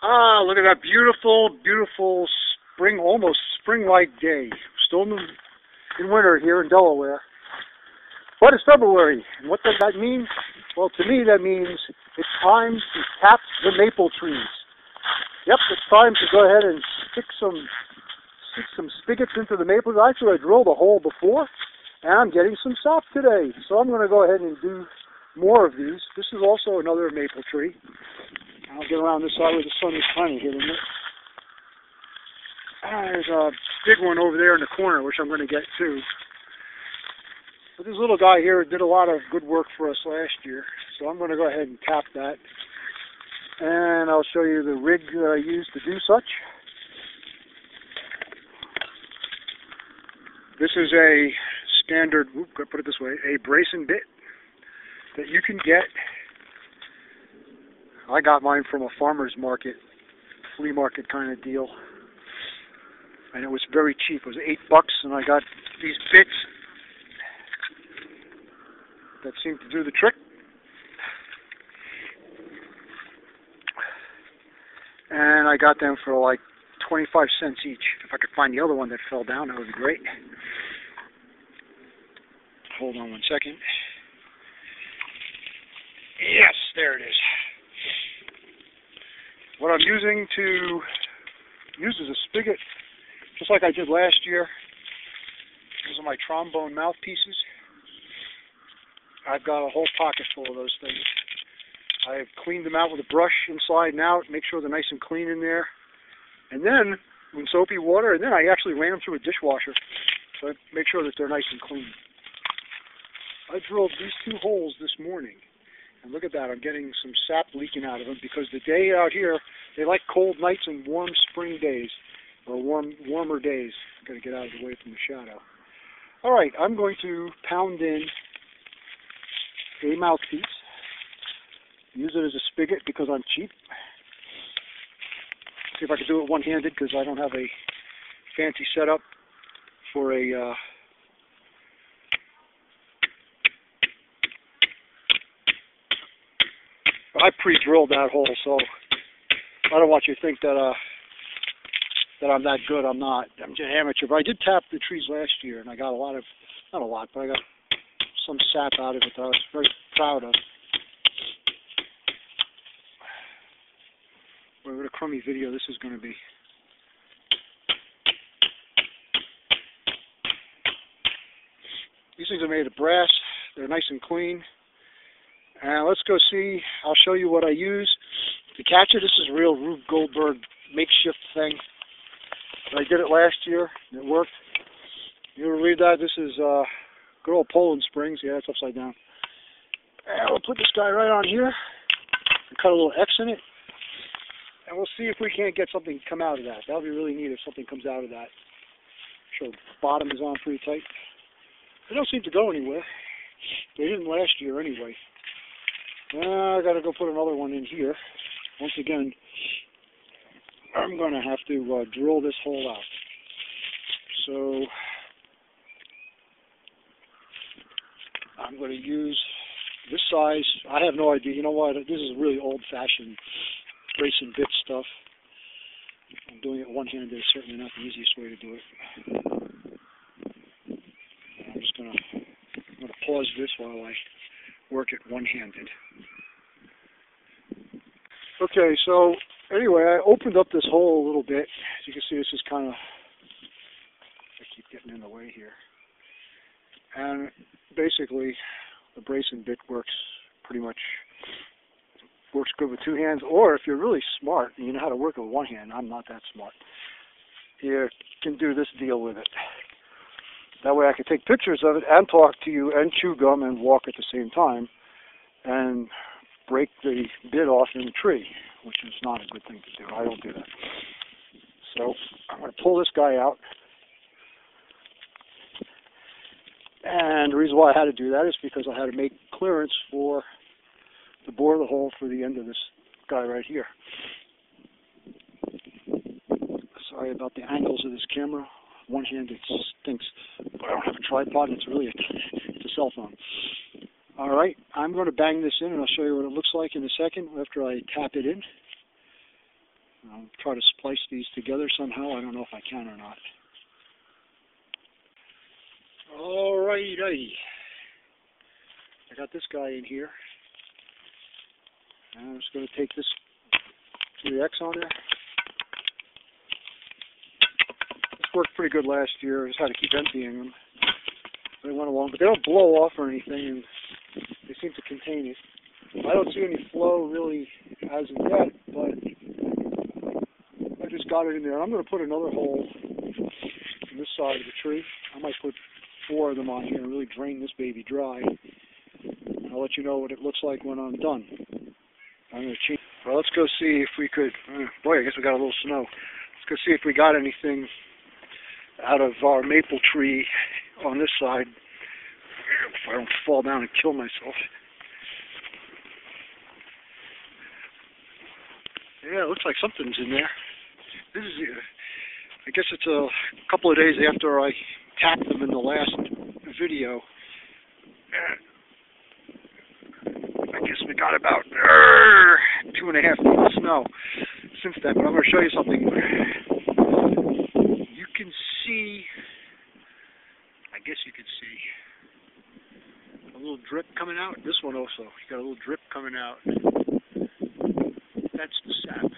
Ah, look at that beautiful, beautiful spring, almost spring-like day. Still in winter here in Delaware. But it's February. And what does that mean? Well, to me, that means it's time to tap the maple trees. Yep, it's time to go ahead and stick some spigots into the maples. Actually, I drilled a hole before, and I'm getting some sap today. So I'm going to go ahead and do more of these. This is also another maple tree. I'll get around this side where the sun is kind of hitting it. There's a big one over there in the corner, which I'm going to get to. But this little guy here did a lot of good work for us last year, so I'm going to go ahead and tap that. And I'll show you the rig that I used to do such. This is a standard, put it this way, a brace and bit that you can get. I got mine from a farmer's market, flea market kind of deal. And it was very cheap. It was $8, and I got these bits that seem to do the trick. And I got them for like 25 cents each. If I could find the other one that fell down, that would be great. Hold on one second. Yes, there it is. What I'm using to use as a spigot, just like I did last year. These are my trombone mouthpieces. I've got a whole pocket full of those things. I've cleaned them out with a brush inside and out, make sure they're nice and clean in there. And then, in soapy water, and then I actually ran them through a dishwasher. So I make sure that they're nice and clean. I drilled these 2 holes this morning. And look at that, I'm getting some sap leaking out of them because the day out here, they like cold nights and warm spring days, or warmer days. I've got to get out of the way from the shadow. All right, I'm going to pound in a mouthpiece. Use it as a spigot because I'm cheap. See if I can do it one-handed because I don't have a fancy setup for a I pre-drilled that hole, so I don't want you to think that I'm that good. I'm not. I'm just amateur. But I did tap the trees last year, and I got a lot of, not a lot, but I got some sap out of it that I was very proud of. Boy, what a crummy video this is going to be. These things are made of brass. They're nice and clean. And let's go see, I'll show you what I use to catch it. This is a real Rube Goldberg makeshift thing. I did it last year, and it worked. You ever read that? This is good old Poland Springs. Yeah, it's upside down. And we'll put this guy right on here and cut a little X in it. And we'll see if we can't get something to come out of that. That'll be really neat if something comes out of that. Sure, the bottom is on pretty tight. They don't seem to go anywhere. They didn't last year anyway. I got to go put another one in here. Once again, I'm going to have to drill this hole out. So I'm going to use this size. I have no idea. You know what? This is really old-fashioned brace and bit stuff. I'm doing it one-handed is certainly not the easiest way to do it. I'm just going to pause this while I work it one-handed. Okay, so anyway, I opened up this hole a little bit. As you can see, this is kind of, I keep getting in the way here. And basically, the brace and bit works pretty much, works good with 2 hands. Or if you're really smart and you know how to work with 1 hand, I'm not that smart, you can do this deal with it. That way I can take pictures of it and talk to you and chew gum and walk at the same time and break the bit off in the tree, which is not a good thing to do. I don't do that. So I'm going to pull this guy out. And the reason why I had to do that is because I had to make clearance for the bore of the hole for the end of this guy right here. Sorry about the angles of this camera. One hand, it stinks. But I don't have a tripod, and it's a cell phone. All right, I'm going to bang this in, and I'll show you what it looks like in a second after I tap it in. I'll try to splice these together somehow. I don't know if I can or not. Alrighty. I got this guy in here. And I'm just going to take this to the X on there. This worked pretty good last year. I just had to keep emptying them. They went along, but they don't blow off or anything, and they seem to contain it. I don't see any flow really as of yet, but I just got it in there. I'm going to put another hole in this side of the tree. I might put 4 of them on here and really drain this baby dry. I'll let you know what it looks like when I'm done. I'm going to change. Well, let's go see if we could. Boy, I guess we got a little snow. Let's go see if we got anything out of our maple tree on this side. If I don't fall down and kill myself. Yeah, it looks like something's in there. This is, I guess it's a couple of days after I tapped them in the last video. I guess we got about 2.5 feet of snow since then, but I'm going to show you something. You can see, I guess you can see a little drip coming out. This one also, you got a little drip coming out. That's the sap.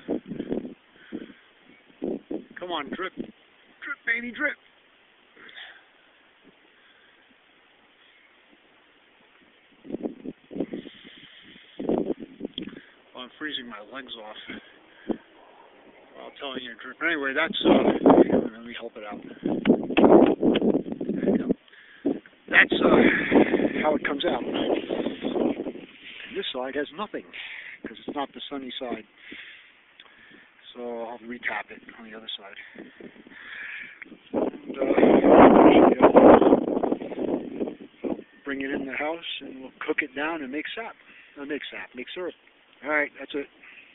Come on, drip. Drip, baby, drip. Well, I'm freezing my legs off while telling you to drip. Anyway, that's, let me help it out. There you go. That's how it comes out. This side has nothing, because it's not the sunny side. So I'll retap it on the other side. And I'll bring it in the house and we'll cook it down and make sap. Make syrup. Alright, that's it.